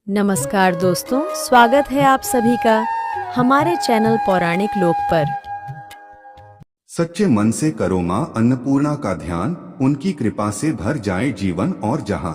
नमस्कार दोस्तों, स्वागत है आप सभी का हमारे चैनल पौराणिक लोक पर। सच्चे मन से करो मां अन्नपूर्णा का ध्यान, उनकी कृपा से भर जाए जीवन और जहां।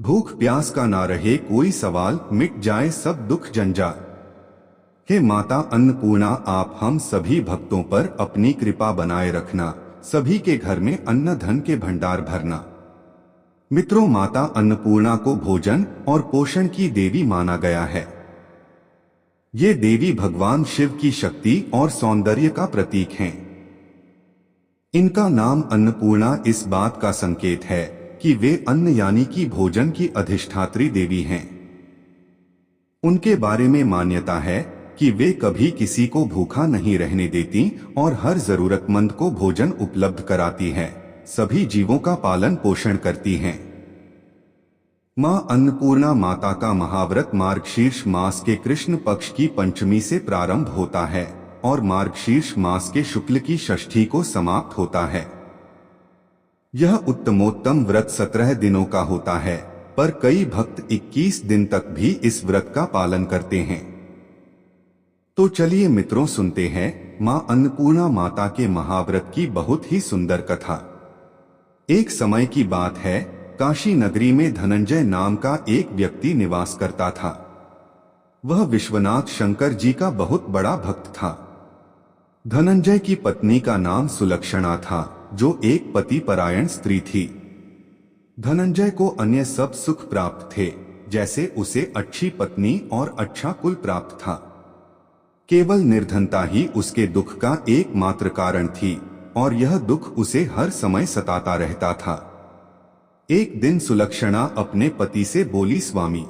भूख प्यास का ना रहे कोई सवाल, मिट जाए सब दुख जंजाल। हे माता अन्नपूर्णा, आप हम सभी भक्तों पर अपनी कृपा बनाए रखना, सभी के घर में अन्न धन के भंडार भरना। मित्रों, माता अन्नपूर्णा को भोजन और पोषण की देवी माना गया है। ये देवी भगवान शिव की शक्ति और सौंदर्य का प्रतीक हैं। इनका नाम अन्नपूर्णा इस बात का संकेत है कि वे अन्न यानी कि भोजन की अधिष्ठात्री देवी हैं। उनके बारे में मान्यता है कि वे कभी किसी को भूखा नहीं रहने देती और हर जरूरतमंद को भोजन उपलब्ध कराती है, सभी जीवों का पालन पोषण करती हैं। मां अन्नपूर्णा माता का महाव्रत मार्गशीर्ष मास के कृष्ण पक्ष की पंचमी से प्रारंभ होता है और मार्गशीर्ष मास के शुक्ल की षष्ठी को समाप्त होता है। यह उत्तमोत्तम व्रत 17 दिनों का होता है, पर कई भक्त 21 दिन तक भी इस व्रत का पालन करते हैं। तो चलिए मित्रों, सुनते हैं मां अन्नपूर्णा माता के महाव्रत की बहुत ही सुंदर कथा। एक समय की बात है, काशी नगरी में धनंजय नाम का एक व्यक्ति निवास करता था। वह विश्वनाथ शंकर जी का बहुत बड़ा भक्त था। धनंजय की पत्नी का नाम सुलक्षणा था, जो एक पतिपरायण स्त्री थी। धनंजय को अन्य सब सुख प्राप्त थे, जैसे उसे अच्छी पत्नी और अच्छा कुल प्राप्त था। केवल निर्धनता ही उसके दुख का एकमात्र कारण थी और यह दुख उसे हर समय सताता रहता था। एक दिन सुलक्षणा अपने पति से बोली, स्वामी,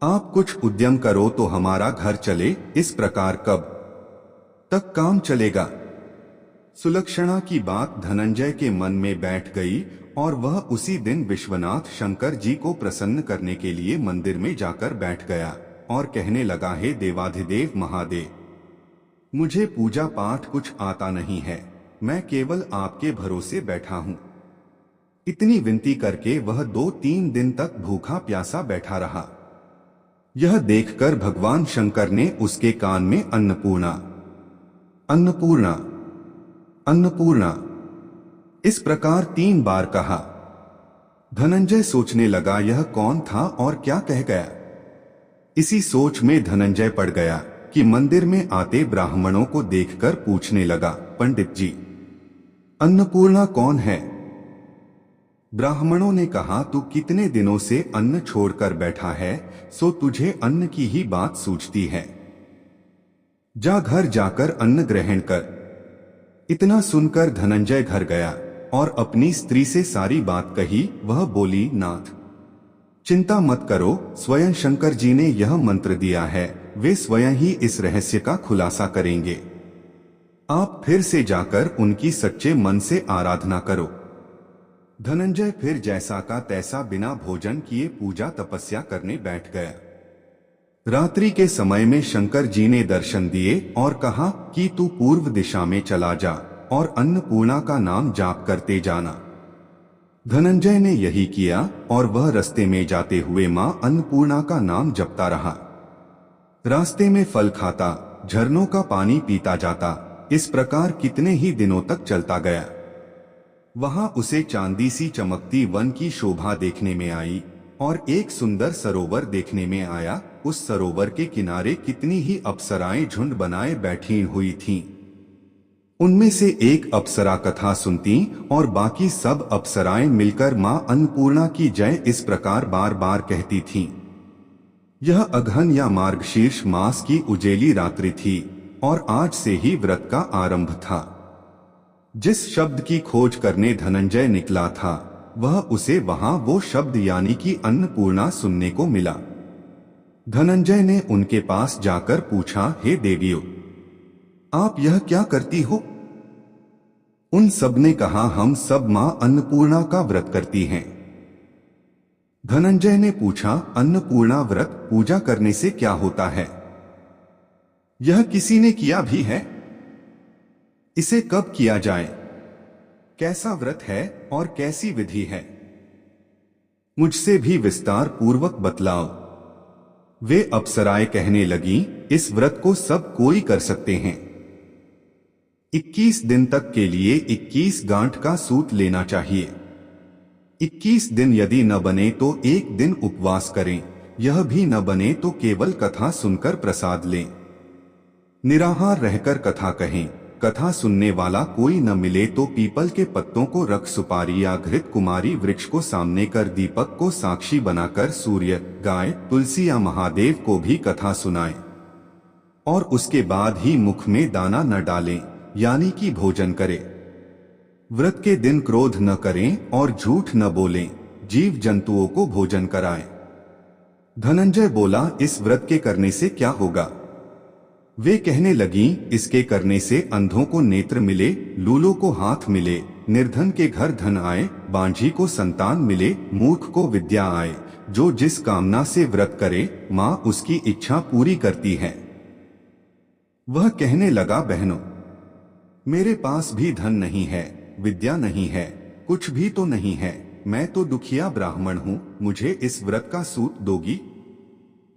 आप कुछ उद्यम करो तो हमारा घर चले, इस प्रकार कब तक काम चलेगा। सुलक्षणा की बात धनंजय के मन में बैठ गई और वह उसी दिन विश्वनाथ शंकर जी को प्रसन्न करने के लिए मंदिर में जाकर बैठ गया और कहने लगा, हे देवाधिदेव महादेव, मुझे पूजा पाठ कुछ आता नहीं है, मैं केवल आपके भरोसे बैठा हूँ। इतनी विनती करके वह 2-3 दिन तक भूखा प्यासा बैठा रहा। यह देखकर भगवान शंकर ने उसके कान में अन्नपूर्णा अन्नपूर्णा अन्नपूर्णा इस प्रकार 3 बार कहा। धनंजय सोचने लगा, यह कौन था और क्या कह गया। इसी सोच में धनंजय पड़ गया कि मंदिर में आते ब्राह्मणों को देखकर पूछने लगा, पंडित जी, अन्नपूर्णा कौन है। ब्राह्मणों ने कहा, तू कितने दिनों से अन्न छोड़कर बैठा है, सो तुझे अन्न की ही बात सूझती है। जा घर जाकर अन्न ग्रहण कर। इतना सुनकर धनंजय घर गया और अपनी स्त्री से सारी बात कही। वह बोली, नाथ, चिंता मत करो, स्वयं शंकर जी ने यह मंत्र दिया है, वे स्वयं ही इस रहस्य का खुलासा करेंगे। आप फिर से जाकर उनकी सच्चे मन से आराधना करो। धनंजय फिर जैसा का तैसा बिना भोजन किए पूजा तपस्या करने बैठ गया। रात्रि के समय में शंकर जी ने दर्शन दिए और कहा कि तू पूर्व दिशा में चला जा और अन्नपूर्णा का नाम जाप करते जाना। धनंजय ने यही किया और वह रास्ते में जाते हुए मां अन्नपूर्णा का नाम जपता रहा। रास्ते में फल खाता, झरनों का पानी पीता जाता। इस प्रकार कितने ही दिनों तक चलता गया। वहां उसे चांदी सी चमकती वन की शोभा देखने में आई और एक सुंदर सरोवर देखने में आया। उस सरोवर के किनारे कितनी ही अप्सराएं झुंड बनाए बैठी हुई थीं। उनमें से एक अप्सरा कथा सुनती और बाकी सब अप्सराएं मिलकर मां अन्नपूर्णा की जय इस प्रकार बार बार कहती थीं। यह अगहन या मार्गशीर्ष मास की उजेली रात्रि थी और आज से ही व्रत का आरंभ था। जिस शब्द की खोज करने धनंजय निकला था, वह उसे वहां वो शब्द यानी कि अन्नपूर्णा सुनने को मिला। धनंजय ने उनके पास जाकर पूछा, हे देवियों, आप यह क्या करती हो। उन सब ने कहा, हम सब मां अन्नपूर्णा का व्रत करती हैं। धनंजय ने पूछा, अन्नपूर्णा व्रत पूजा करने से क्या होता है। यह किसी ने किया भी है। इसे कब किया जाए, कैसा व्रत है और कैसी विधि है। मुझसे भी विस्तार पूर्वक बतलाओ। वे अप्सराएं कहने लगी, इस व्रत को सब कोई कर सकते हैं। 21 दिन तक के लिए 21 गांठ का सूत लेना चाहिए। 21 दिन यदि न बने तो एक दिन उपवास करें, यह भी न बने तो केवल कथा सुनकर प्रसाद लें। निराहार रहकर कथा कहें। कथा सुनने वाला कोई न मिले तो पीपल के पत्तों को रख सुपारी या घृत कुमारी वृक्ष को सामने कर दीपक को साक्षी बनाकर सूर्य, गाय, तुलसी या महादेव को भी कथा सुनाएं और उसके बाद ही मुख में दाना न डालें, यानी कि भोजन करें। व्रत के दिन क्रोध न करें और झूठ न बोलें, जीव जंतुओं को भोजन कराएं। धनंजय बोला, इस व्रत के करने से क्या होगा? वे कहने लगी, इसके करने से अंधों को नेत्र मिले, लूलों को हाथ मिले, निर्धन के घर धन आए, बांझी को संतान मिले, मूर्ख को विद्या आए। जो जिस कामना से व्रत करे, माँ उसकी इच्छा पूरी करती है। वह कहने लगा, बहनों, मेरे पास भी धन नहीं है, विद्या नहीं है, कुछ भी तो नहीं है। मैं तो दुखिया ब्राह्मण हूँ, मुझे इस व्रत का सूत दोगी?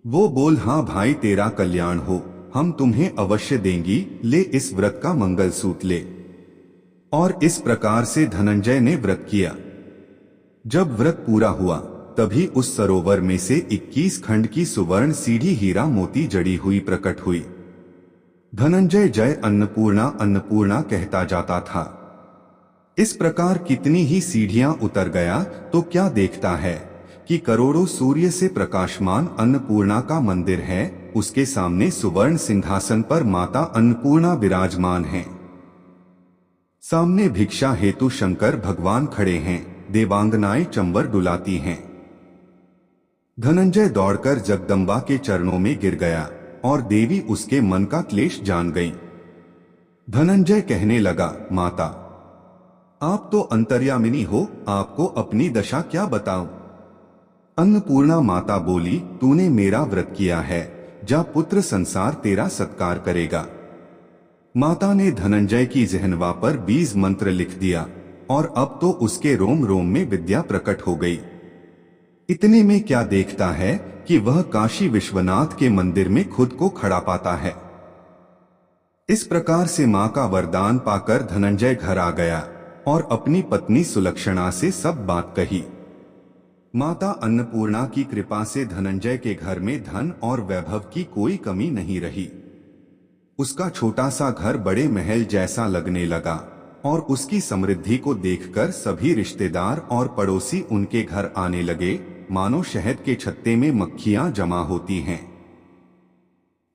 वो बोल, हाँ भाई, तेरा कल्याण हो, हम तुम्हें अवश्य देंगी, ले इस व्रत का मंगल सूत ले। और इस प्रकार से धनंजय ने व्रत किया। जब व्रत पूरा हुआ तभी उस सरोवर में से 21 खंड की सुवर्ण सीढ़ी हीरा मोती जड़ी हुई प्रकट हुई। धनंजय जय अन्नपूर्णा अन्नपूर्णा कहता जाता था। इस प्रकार कितनी ही सीढ़ियां उतर गया तो क्या देखता है कि करोड़ों सूर्य से प्रकाशमान अन्नपूर्णा का मंदिर है। उसके सामने सुवर्ण सिंहासन पर माता अन्नपूर्णा विराजमान हैं। सामने भिक्षा हेतु शंकर भगवान खड़े हैं, देवांगनाएं चंबर डुलाती हैं। धनंजय दौड़कर जगदम्बा के चरणों में गिर गया और देवी उसके मन का क्लेश जान गई। धनंजय कहने लगा, माता, आप तो अंतर्यामिनी हो, आपको अपनी दशा क्या बताऊं? अन्नपूर्णा माता बोली, तूने मेरा व्रत किया है, जा पुत्र, संसार तेरा सत्कार करेगा। माता ने धनंजय की जिह्वा पर 20 मंत्र लिख दिया और अब तो उसके रोम रोम में विद्या प्रकट हो गई। इतने में क्या देखता है कि वह काशी विश्वनाथ के मंदिर में खुद को खड़ा पाता है। इस प्रकार से मां का वरदान पाकर धनंजय घर आ गया और अपनी पत्नी सुलक्षणा से सब बात कही। माता अन्नपूर्णा की कृपा से धनंजय के घर में धन और वैभव की कोई कमी नहीं रही। उसका छोटा सा घर बड़े महल जैसा लगने लगा और उसकी समृद्धि को देखकर सभी रिश्तेदार और पड़ोसी उनके घर आने लगे, मानो शहद के छत्ते में मक्खियां जमा होती हैं।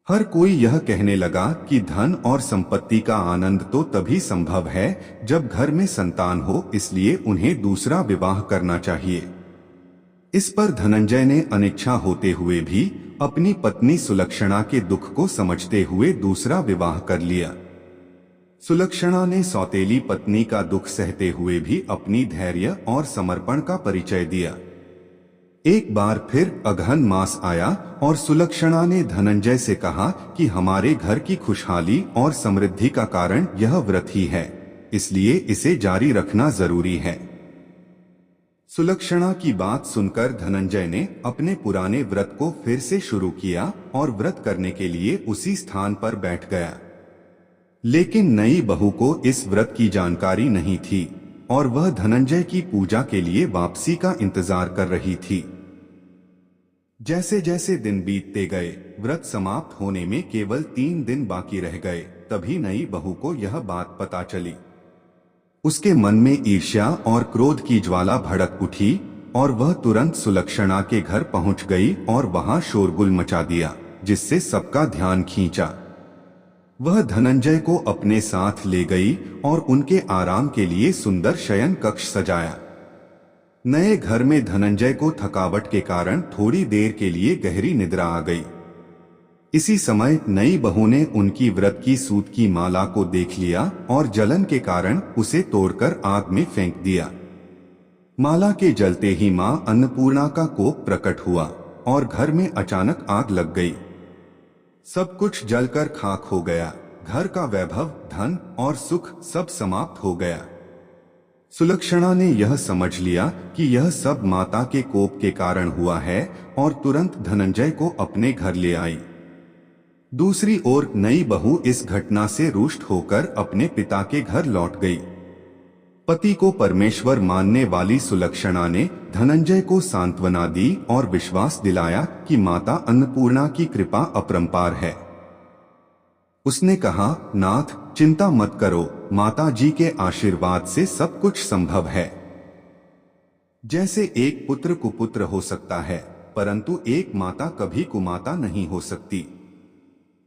हर कोई यह कहने लगा कि धन और संपत्ति का आनंद तो तभी संभव है जब घर में संतान हो, इसलिए उन्हें दूसरा विवाह करना चाहिए। इस पर धनंजय ने अनिच्छा होते हुए भी अपनी पत्नी सुलक्षणा के दुख को समझते हुए दूसरा विवाह कर लिया। सुलक्षणा ने सौतेली पत्नी का दुख सहते हुए भी अपनी धैर्य और समर्पण का परिचय दिया। एक बार फिर अगहन मास आया और सुलक्षणा ने धनंजय से कहा कि हमारे घर की खुशहाली और समृद्धि का कारण यह व्रत ही है, इसलिए इसे जारी रखना जरूरी है। सुलक्षणा की बात सुनकर धनंजय ने अपने पुराने व्रत को फिर से शुरू किया और व्रत करने के लिए उसी स्थान पर बैठ गया। लेकिन नई बहू को इस व्रत की जानकारी नहीं थी और वह धनंजय की पूजा के लिए वापसी का इंतजार कर रही थी। जैसे जैसे दिन बीतते गए, व्रत समाप्त होने में केवल 3 दिन बाकी रह गए, तभी नई बहू को यह बात पता चली। उसके मन में ईर्ष्या और क्रोध की ज्वाला भड़क उठी और वह तुरंत सुलक्षणा के घर पहुंच गई और वहां शोरगुल मचा दिया, जिससे सबका ध्यान खींचा। वह धनंजय को अपने साथ ले गई और उनके आराम के लिए सुंदर शयन कक्ष सजाया। नए घर में धनंजय को थकावट के कारण थोड़ी देर के लिए गहरी निद्रा आ गई। इसी समय नई बहू ने उनकी व्रत की सूत की माला को देख लिया और जलन के कारण उसे तोड़कर आग में फेंक दिया। माला के जलते ही मां अन्नपूर्णा का कोप प्रकट हुआ और घर में अचानक आग लग गई। सब कुछ जलकर खाक हो गया। घर का वैभव, धन और सुख सब समाप्त हो गया। सुलक्षणा ने यह समझ लिया कि यह सब माता के कोप के कारण हुआ है और तुरंत धनंजय को अपने घर ले आई। दूसरी ओर नई बहू इस घटना से रुष्ट होकर अपने पिता के घर लौट गई। पति को परमेश्वर मानने वाली सुलक्षणा ने धनंजय को सांत्वना दी और विश्वास दिलाया कि माता अन्नपूर्णा की कृपा अपरंपार है। उसने कहा, नाथ चिंता मत करो, माता जी के आशीर्वाद से सब कुछ संभव है। जैसे एक पुत्र कुपुत्र हो सकता है, परंतु एक माता कभी कुमाता नहीं हो सकती।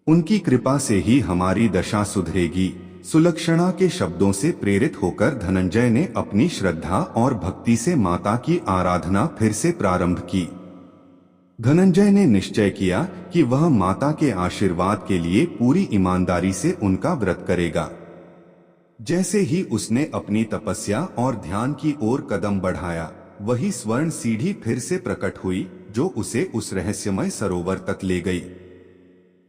उनकी कृपा से ही हमारी दशा सुधरेगी। सुलक्षणा के शब्दों से प्रेरित होकर धनंजय ने अपनी श्रद्धा और भक्ति से माता की आराधना फिर से प्रारंभ की। धनंजय ने निश्चय किया कि वह माता के आशीर्वाद के लिए पूरी ईमानदारी से उनका व्रत करेगा। जैसे ही उसने अपनी तपस्या और ध्यान की ओर कदम बढ़ाया, वही स्वर्ण सीढ़ी फिर से प्रकट हुई जो उसे उस रहस्यमय सरोवर तक ले गई।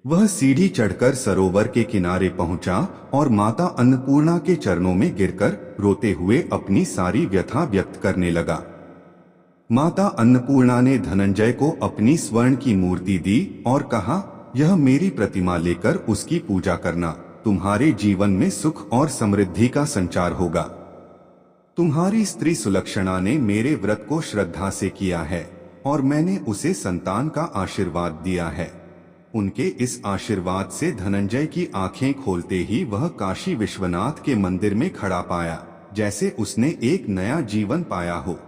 वह सीढ़ी चढ़कर सरोवर के किनारे पहुंचा और माता अन्नपूर्णा के चरणों में गिरकर रोते हुए अपनी सारी व्यथा व्यक्त करने लगा। माता अन्नपूर्णा ने धनंजय को अपनी स्वर्ण की मूर्ति दी और कहा, यह मेरी प्रतिमा लेकर उसकी पूजा करना, तुम्हारे जीवन में सुख और समृद्धि का संचार होगा। तुम्हारी स्त्री सुलक्षणा ने मेरे व्रत को श्रद्धा से किया है और मैंने उसे संतान का आशीर्वाद दिया है। उनके इस आशीर्वाद से धनंजय की आंखें खोलते ही वह काशी विश्वनाथ के मंदिर में खड़ा पाया, जैसे उसने एक नया जीवन पाया हो।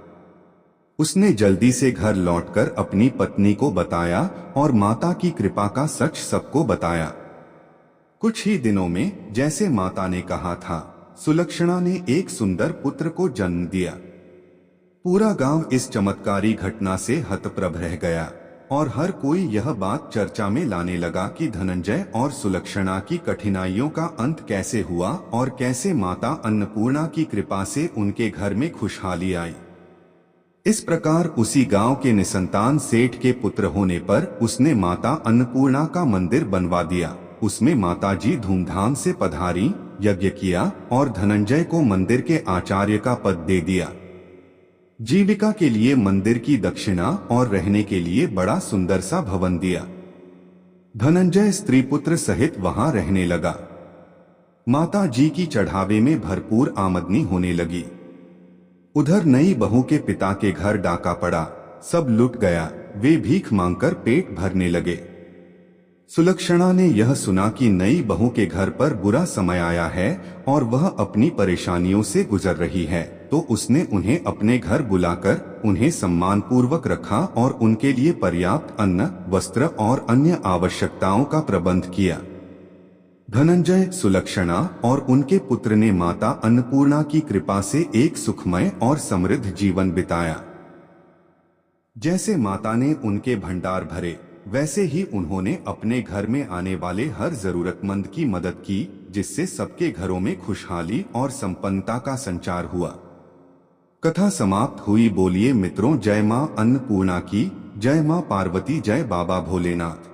उसने जल्दी से घर लौटकर अपनी पत्नी को बताया और माता की कृपा का सच सबको बताया। कुछ ही दिनों में, जैसे माता ने कहा था, सुलक्षणा ने एक सुंदर पुत्र को जन्म दिया। पूरा गांव इस चमत्कारी घटना से हतप्रभ रह गया और हर कोई यह बात चर्चा में लाने लगा कि धनंजय और सुलक्षणा की कठिनाइयों का अंत कैसे हुआ और कैसे माता अन्नपूर्णा की कृपा से उनके घर में खुशहाली आई। इस प्रकार उसी गांव के निसंतान सेठ के पुत्र होने पर उसने माता अन्नपूर्णा का मंदिर बनवा दिया। उसमें माता जी धूमधाम से पधारी, यज्ञ किया और धनंजय को मंदिर के आचार्य का पद दे दिया। जीविका के लिए मंदिर की दक्षिणा और रहने के लिए बड़ा सुंदर सा भवन दिया। धनंजय स्त्री पुत्र सहित वहां रहने लगा। माता जी की चढ़ावे में भरपूर आमदनी होने लगी। उधर नई बहू के पिता के घर डाका पड़ा, सब लुट गया। वे भीख मांगकर पेट भरने लगे। सुलक्षणा ने यह सुना कि नई बहू के घर पर बुरा समय आया है और वह अपनी परेशानियों से गुजर रही है, तो उसने उन्हें अपने घर बुलाकर उन्हें सम्मान पूर्वक रखा और उनके लिए पर्याप्त अन्न, वस्त्र और अन्य आवश्यकताओं का प्रबंध किया। धनंजय, सुलक्षणा और उनके पुत्र ने माता अन्नपूर्णा की कृपा से एक सुखमय और समृद्ध जीवन बिताया। जैसे माता ने उनके भंडार भरे, वैसे ही उन्होंने अपने घर में आने वाले हर जरूरतमंद की मदद की, जिससे सबके घरों में खुशहाली और संपन्नता का संचार हुआ। कथा समाप्त हुई। बोलिए मित्रों, जय मां अन्नपूर्णा की, जय मां पार्वती, जय बाबा भोलेनाथ।